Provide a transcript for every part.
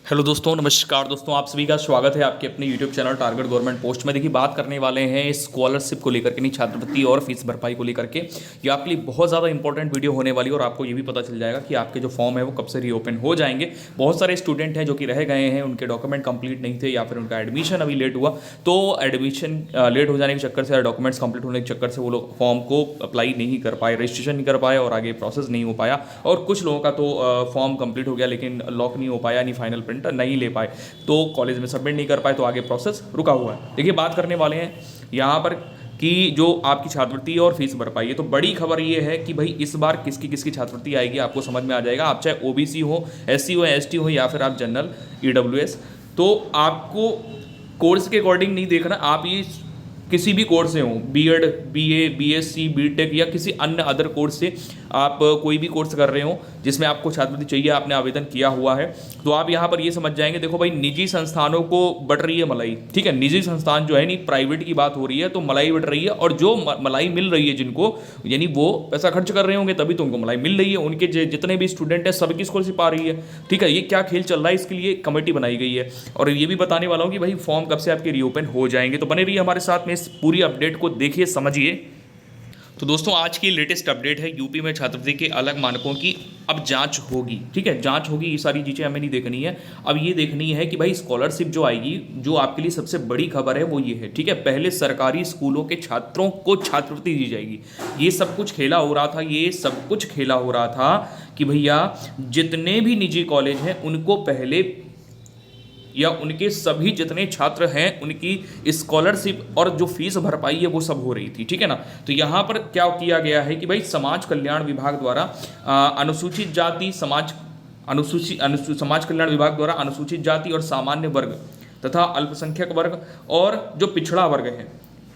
Hello दोस्तों, नमस्कार दोस्तों। आप सभी का स्वागत है आपके अपने YouTube channel target government post में। देखिए, बात करने वाले हैं स्कॉलरशिप को लेकर के, नहीं छात्रवृत्ति और फीस भरपाई को लेकर के। ये आपके लिए बहुत ज़्यादा इंपॉर्टेंट वीडियो होने वाली है और आपको ये भी पता चल जाएगा कि आपके जो फॉर्म है वो कब से रीओपन हो जाएंगे। बहुत सारे स्टूडेंट हैं जो कि रह गए हैं, उनके डॉक्यूमेंट कंप्लीट नहीं थे या फिर उनका एडमिशन अभी लेट हुआ, तो एडमिशन लेट हो जाने के चक्कर से या डॉक्यूमेंट्स कंप्लीट होने के चक्कर से वो लोग फॉर्म को अप्लाई नहीं कर पाए, रजिस्ट्रेशन नहीं कर पाए और आगे प्रोसेस नहीं हो पाया। और कुछ लोगों का तो फॉर्म कंप्लीट हो गया लेकिन लॉक नहीं हो पाया, यानी फाइनल प्रिंट नहीं ले पाए, तो कॉलेज में सबमिट नहीं कर पाए, तो आगे प्रोसेस रुका हुआ है। देखिए, बात करने वाले हैं यहाँ पर कि जो आपकी छात्रवृत्ति और फीस भरपाई है, तो बड़ी खबर ये है कि भाई इस बार किसकी किसकी छात्रवृत्ति आएगी आपको समझ में आ जाएगा। आप चाहे ओबीसी हो, एससी हो, एसटी हो या फिर आप जनरल ईडब्ल्यूएस, तो आपको कोर्स के अकॉर्डिंग नहीं देखना। आप ये किसी भी कोर्स से हो, बीएड, बीए, बीएससी, बीटेक या किसी अन्य अदर कोर्स से आप कोई भी कोर्स कर रहे हो जिसमें आपको छात्रवृत्ति चाहिए, आपने आवेदन किया हुआ है, तो आप यहाँ पर ये समझ जाएंगे। देखो भाई, निजी संस्थानों को बढ़ रही है मलाई, ठीक है। निजी संस्थान जो है, नहीं प्राइवेट की बात हो रही है, तो मलाई बढ़ रही है। और जो मलाई मिल रही है जिनको, यानी वो पैसा खर्च कर रहे होंगे तभी तो उनको मलाई मिल रही है। उनके जितने भी स्टूडेंट हैं सबकी स्कॉलरशिप आ रही है, ठीक है। ये क्या खेल चल रहा है, इसके लिए कमेटी बनाई गई है। और ये भी बताने वाला हूँ कि भाई फॉर्म कब से आपके रीओपन हो जाएंगे, तो बने रहिए हमारे साथ में, इस पूरी अपडेट को देखिए, समझिए। तो दोस्तों, आज की लेटेस्ट अपडेट है, यूपी में छात्रवृत्ति के अलग मानकों की अब जांच होगी, ठीक है। जांच होगी, ये सारी चीज़ें हमें नहीं देखनी है। अब ये देखनी है कि भाई स्कॉलरशिप जो आएगी, जो आपके लिए सबसे बड़ी खबर है वो ये है, ठीक है। पहले सरकारी स्कूलों के छात्रों को छात्रवृत्ति दी जाएगी। ये सब कुछ खेला हो रहा था, ये सब कुछ खेला हो रहा था कि भैया जितने भी निजी कॉलेज हैं उनको पहले, या उनके सभी जितने छात्र हैं उनकी स्कॉलरशिप और जो फीस भरपाई है वो सब हो रही थी, ठीक है ना। तो यहाँ पर क्या किया गया है कि भाई समाज कल्याण विभाग द्वारा अनुसूचित जाति समाज कल्याण विभाग द्वारा अनुसूचित जाति और सामान्य वर्ग तथा अल्पसंख्यक वर्ग और जो पिछड़ा वर्ग है,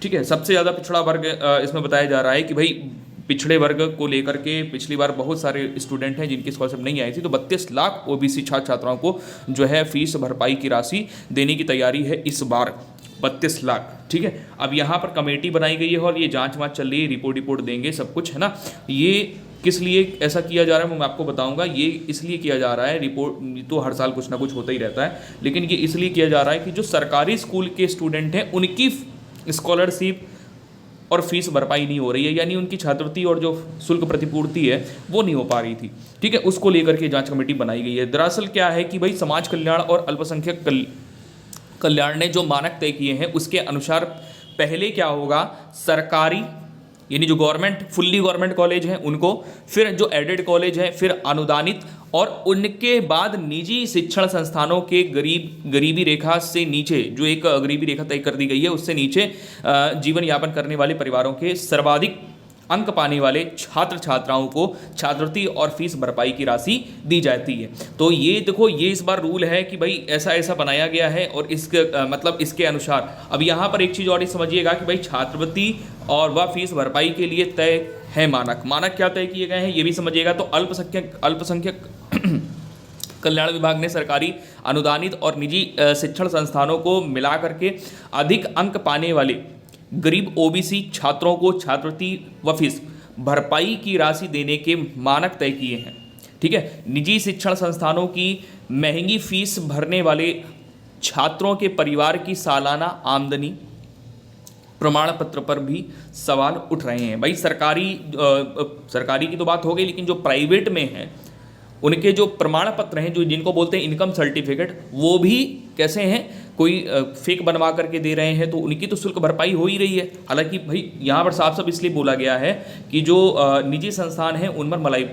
ठीक है, सबसे ज़्यादा पिछड़ा वर्ग इसमें बताया जा रहा है कि भाई पिछड़े वर्ग को लेकर के पिछली बार बहुत सारे स्टूडेंट हैं जिनकी स्कॉलरशिप नहीं आई थी, तो 32 लाख ओबीसी छात्र छात्राओं को जो है फीस भरपाई की राशि देने की तैयारी है इस बार, 32 लाख, ठीक है। अब यहाँ पर कमेटी बनाई गई है और ये जांच वाँच चल रही है, रिपोर्ट देंगे, सब कुछ है ना। ये किस लिए ऐसा किया जा रहा है मैं आपको बताऊंगा। ये इसलिए किया जा रहा है, रिपोर्ट तो हर साल कुछ ना कुछ होता ही रहता है, लेकिन ये इसलिए किया जा रहा है कि जो सरकारी स्कूल के स्टूडेंट हैं उनकी स्कॉलरशिप और फीस भरपाई नहीं हो रही है, यानी उनकी छात्रवृत्ति और जो शुल्क प्रतिपूर्ति है वो नहीं हो पा रही थी, ठीक है। उसको लेकर के जांच कमेटी बनाई गई है। दरअसल क्या है कि भाई समाज कल्याण और अल्पसंख्यक कल्याण ने जो मानक तय किए हैं उसके अनुसार पहले क्या होगा, सरकारी यानी जो गवर्नमेंट फुल्ली गवर्नमेंट कॉलेज हैं उनको, फिर जो एडेड कॉलेज हैं, फिर अनुदानित, और उनके बाद निजी शिक्षण संस्थानों के गरीबी रेखा से नीचे, जो एक गरीबी रेखा तय कर दी गई है उससे नीचे जीवन यापन करने वाले परिवारों के सर्वाधिक अंक पाने वाले छात्र छात्राओं को छात्रवृत्ति और फीस भरपाई की राशि दी जाती है। तो ये देखो, ये इस बार रूल है कि भाई ऐसा ऐसा बनाया गया है और इसके मतलब इसके अनुसार अब यहाँ पर एक चीज़ और समझिएगा कि भाई छात्रवृत्ति और वह फीस भरपाई के लिए तय है मानक क्या तय किए गए हैं ये भी समझिएगा। तो अल्पसंख्यक कल्याण विभाग ने सरकारी, अनुदानित और निजी शिक्षण संस्थानों को मिला करके अधिक अंक पाने वाले गरीब ओबीसी छात्रों को छात्रवृत्ति व फीस भरपाई की राशि देने के मानक तय किए हैं, ठीक है। निजी शिक्षण संस्थानों की महंगी फीस भरने वाले छात्रों के परिवार की सालाना आमदनी प्रमाण पत्र पर भी सवाल उठ रहे हैं। भाई सरकारी की तो बात हो गई, लेकिन जो प्राइवेट में है उनके जो प्रमाण पत्र हैं, जो जिनको बोलते हैं इनकम सर्टिफिकेट, वो भी कैसे हैं, कोई फेक बनवा करके दे रहे हैं, तो उनकी तो शुल्क भरपाई हो ही रही है। हालांकि भाई यहाँ पर साफ साफ इसलिए बोला गया है कि जो निजी संस्थान हैं उन पर मलाई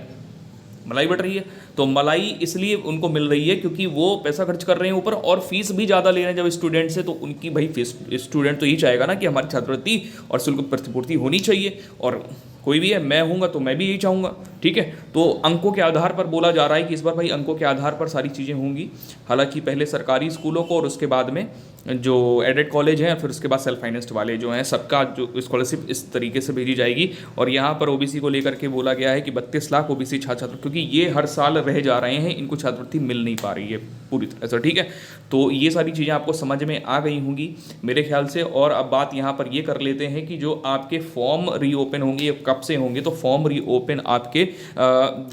बढ़ रही है, तो मलाई इसलिए उनको मिल रही है क्योंकि वो पैसा खर्च कर रहे हैं ऊपर और फीस भी ज़्यादा ले रहे हैं जब स्टूडेंट से, तो उनकी भाई फीस, स्टूडेंट तो यही चाहेगा ना कि हमारी छात्रवृत्ति और शुल्क प्रतिपूर्ति होनी चाहिए, और कोई भी है, मैं हूँगा तो मैं भी यही चाहूँगा, ठीक है। तो अंकों के आधार पर बोला जा रहा है कि इस बार भाई अंकों के आधार पर सारी चीज़ें होंगी। हालांकि पहले सरकारी स्कूलों को और उसके बाद में जो एडेड कॉलेज हैं, फिर उसके बाद सेल्फ फाइनेंस्ड वाले जो हैं, सबका जो स्कॉलरशिप इस तरीके से भेजी जाएगी। और यहाँ पर ओबीसी को लेकर के बोला गया है कि 32 लाख ओबीसी छात्र, क्योंकि ये हर साल रह जा रहे हैं, इनको छात्रवृत्ति मिल नहीं पा रही है पूरी तरह से, ठीक है। तो ये सारी चीज़ें आपको समझ में आ गई होंगी मेरे ख्याल से। और अब बात यहाँ पर ये कर लेते हैं कि जो आपके फॉर्म रीओपन होंगे ये कब से होंगे। तो फॉर्म रीओपन आपके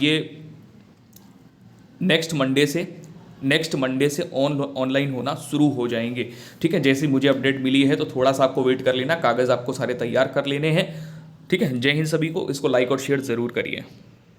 ये नेक्स्ट मंडे से नेक्स्ट मंडे से ऑनलाइन होना शुरू हो जाएंगे। ठीक है, जैसे मुझे अपडेट मिली है तो थोड़ा सा आपको वेट कर लेना, कागज़ आपको सारे तैयार कर लेने हैं। ठीक है, जय हिंद सभी को, इसको लाइक और शेयर ज़रूर करिए।